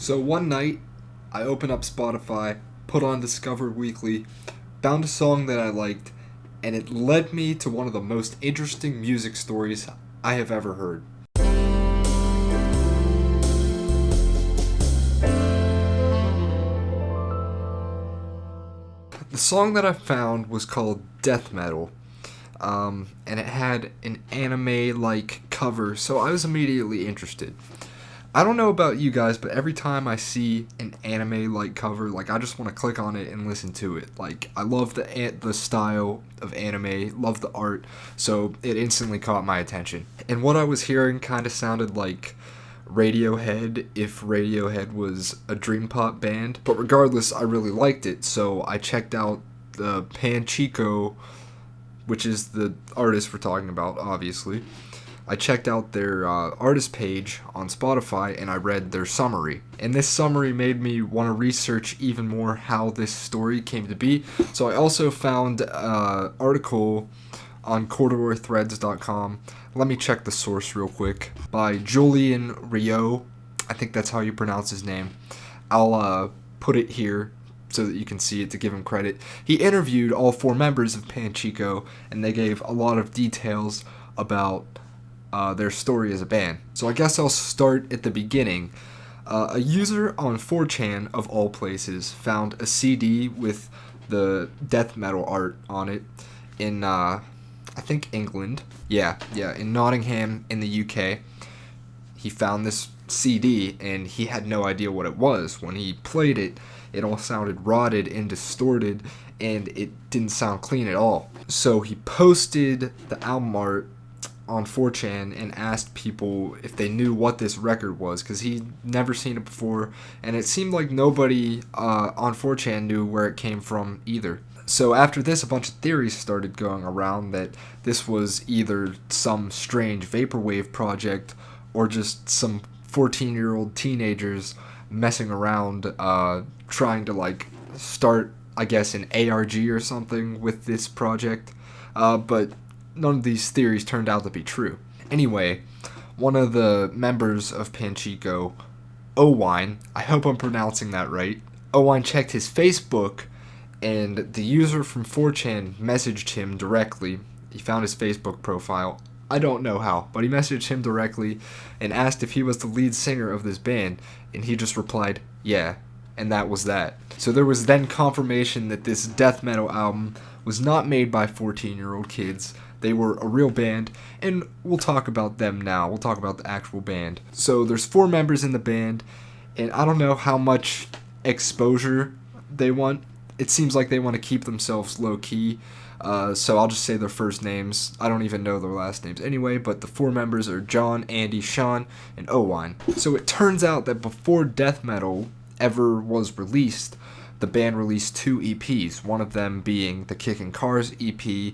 So one night, I opened up Spotify, put on Discover Weekly, found a song that I liked, and it led me to one of the most interesting music stories I have ever heard. The song that I found was called Death Metal, and it had an anime-like cover, so I was immediately interested. I don't know about you guys, but every time I see an anime-like cover, I just want to click on it and listen to it. I love the style of anime, love the art, so it instantly caught my attention. And what I was hearing kind of sounded like Radiohead if Radiohead was a dream pop band. But regardless, I really liked it, so I checked out the Panchico, which is the artist we're talking about, obviously. I checked out their artist page on Spotify and I read their summary. And this summary made me want to research even more how this story came to be. So I also found an article on corridorthreads.com. Let me check the source real quick. By Julian Rio. I think that's how you pronounce his name. I'll put it here so that you can see it to give him credit. He interviewed all 4 members of Panchico and they gave a lot of details about their story as a band. So I guess I'll start at the beginning. A user on 4chan, of all places, found a CD with the death metal art on it in, I think England. Yeah, in Nottingham in the UK. He found this CD and he had no idea what it was. When he played it, it all sounded rotted and distorted and it didn't sound clean at all. So he posted the album art on 4chan and asked people if they knew what this record was, because he'd never seen it before, and it seemed like nobody on 4chan knew where it came from either. So after this, a bunch of theories started going around that this was either some strange vaporwave project or just some 14-year-old teenagers messing around, trying to start, I guess, an ARG or something with this project, but none of these theories turned out to be true. Anyway, one of the members of Panchico, Owine, I hope I'm pronouncing that right, Owine checked his Facebook, and the user from 4chan messaged him directly. He found his Facebook profile. I don't know how, but he messaged him directly and asked if he was the lead singer of this band, and he just replied, yeah, and that was that. So there was then confirmation that this death metal album was not made by 14-year-old kids. They were a real band, and we'll talk about them now. We'll talk about the actual band. So there's 4 members in the band, and I don't know how much exposure they want. It seems like they want to keep themselves low-key, so I'll just say their first names. I don't even know their last names anyway, but the 4 members are John, Andy, Sean, and Owine. So it turns out that before death metal ever was released, the band released 2 EPs, one of them being the Kickin' Cars EP,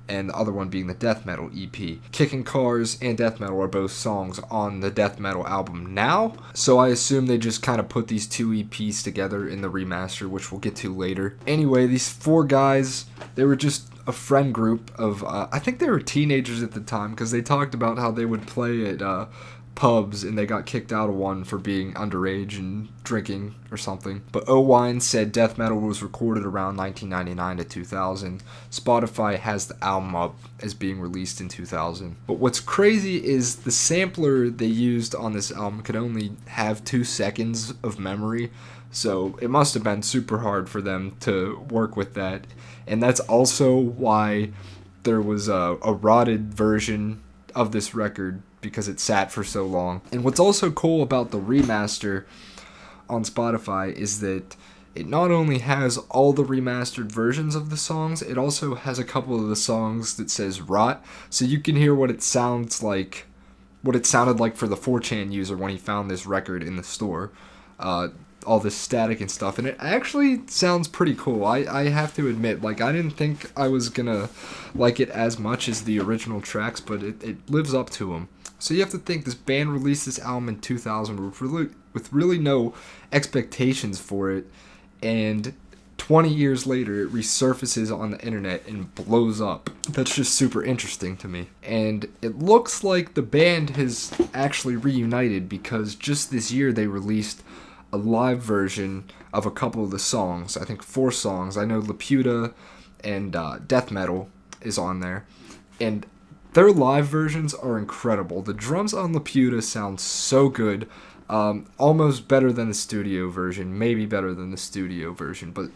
and the other one being the death metal EP. Kickin' Cars and death metal are both songs on the death metal album now, so I assume they just kind of put these 2 EPs together in the remaster, which we'll get to later. Anyway, these 4 guys, they were just a friend group of, I think they were teenagers at the time, because they talked about how they would play at pubs and they got kicked out of one for being underage and drinking or something. But Owine said death metal was recorded around 1999 to 2000. Spotify has the album up as being released in 2000. But what's crazy is the sampler they used on this album could only have 2 seconds of memory, so it must have been super hard for them to work with that. And that's also why there was a rotted version of this record, because it sat for so long. And what's also cool about the remaster on Spotify is that it not only has all the remastered versions of the songs, it also has a couple of the songs that says rot, so you can hear what it sounds like, what it sounded like for the 4chan user when he found this record in the store. All this static and stuff, and it actually sounds pretty cool. I have to admit, I didn't think I was gonna like it as much as the original tracks, but it lives up to them. So you have to think, this band released this album in 2000 with really no expectations for it, and 20 years later it resurfaces on the internet and blows up. That's just super interesting to me. And it looks like the band has actually reunited, because just this year they released a live version of a couple of the songs. I think 4 songs. I know Laputa and Death Metal is on there. And their live versions are incredible. The drums on Laputa sound so good. Almost better than the studio version. Maybe better than the studio version. But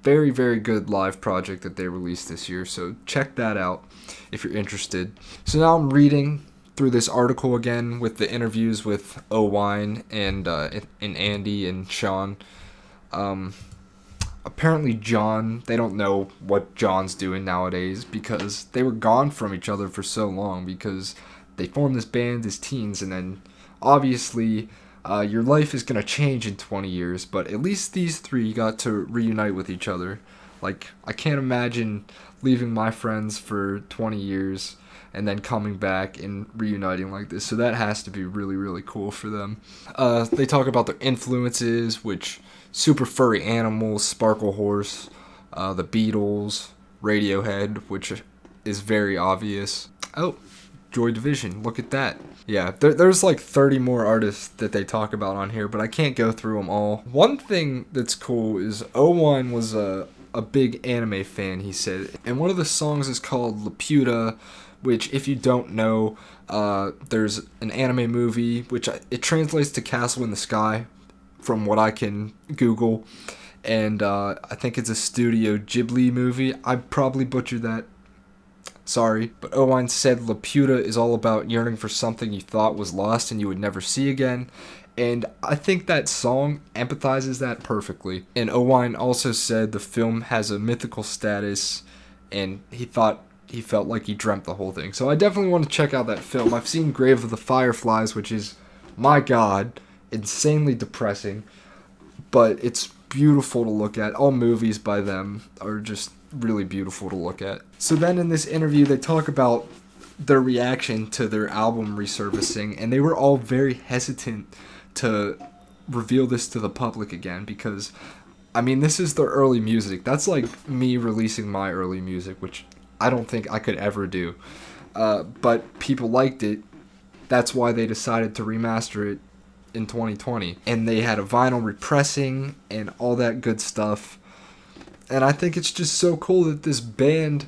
very, very good live project that they released this year. So check that out if you're interested. So now I'm reading through this article again with the interviews with Owine and Andy and Sean. Apparently John, they don't know what John's doing nowadays because they were gone from each other for so long because they formed this band as teens, and then obviously your life is going to change in 20 years, but at least these 3 got to reunite with each other. Like, I can't imagine leaving my friends for 20 years and then coming back and reuniting like this. So that has to be really, really cool for them. They talk about their influences, which Super Furry Animals, Sparkle Horse, the Beatles, Radiohead, which is very obvious. Oh, Joy Division, look at that. Yeah, there's like 30 more artists that they talk about on here, but I can't go through them all. One thing that's cool is O1 was a big anime fan, he said. And one of the songs is called Laputa, which, if you don't know, there's an anime movie, which it translates to Castle in the Sky, from what I can Google. And I think it's a Studio Ghibli movie. I probably butchered that. Sorry. But Owine said Laputa is all about yearning for something you thought was lost and you would never see again. And I think that song empathizes that perfectly. And Owine also said the film has a mythical status, and he felt like he dreamt the whole thing. So I definitely want to check out that film. I've seen Grave of the Fireflies, which is, my God, insanely depressing. But it's beautiful to look at. All movies by them are just really beautiful to look at. So then in this interview, they talk about their reaction to their album resurfacing, and they were all very hesitant to reveal this to the public again because, I mean, this is their early music. That's like me releasing my early music, which I don't think I could ever do. But people liked it. That's why they decided to remaster it in 2020. And they had a vinyl repressing and all that good stuff. And I think it's just so cool that this band,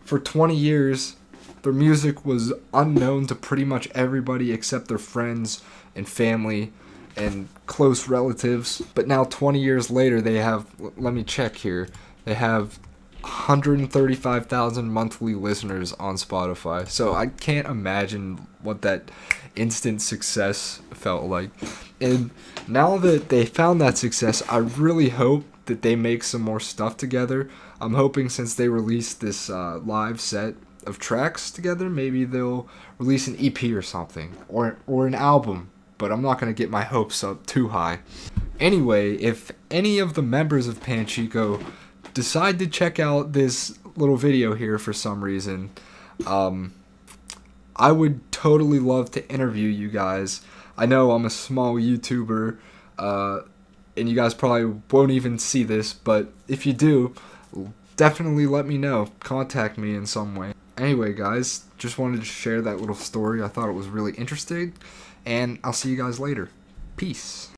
for 20 years, their music was unknown to pretty much everybody except their friends and family and close relatives. But now 20 years later, they have, let me check here, they have 135,000 monthly listeners on Spotify. So I can't imagine what that instant success felt like. And now that they found that success, I really hope that they make some more stuff together. I'm hoping since they released this live set of tracks together, maybe they'll release an EP or something, or an album. But I'm not going to get my hopes up too high. Anyway, if any of the members of Panchico decide to check out this little video here for some reason, I would totally love to interview you guys. I know I'm a small YouTuber, and you guys probably won't even see this, but if you do, definitely let me know. Contact me in some way. Anyway, guys, just wanted to share that little story. I thought it was really interesting, and I'll see you guys later. Peace.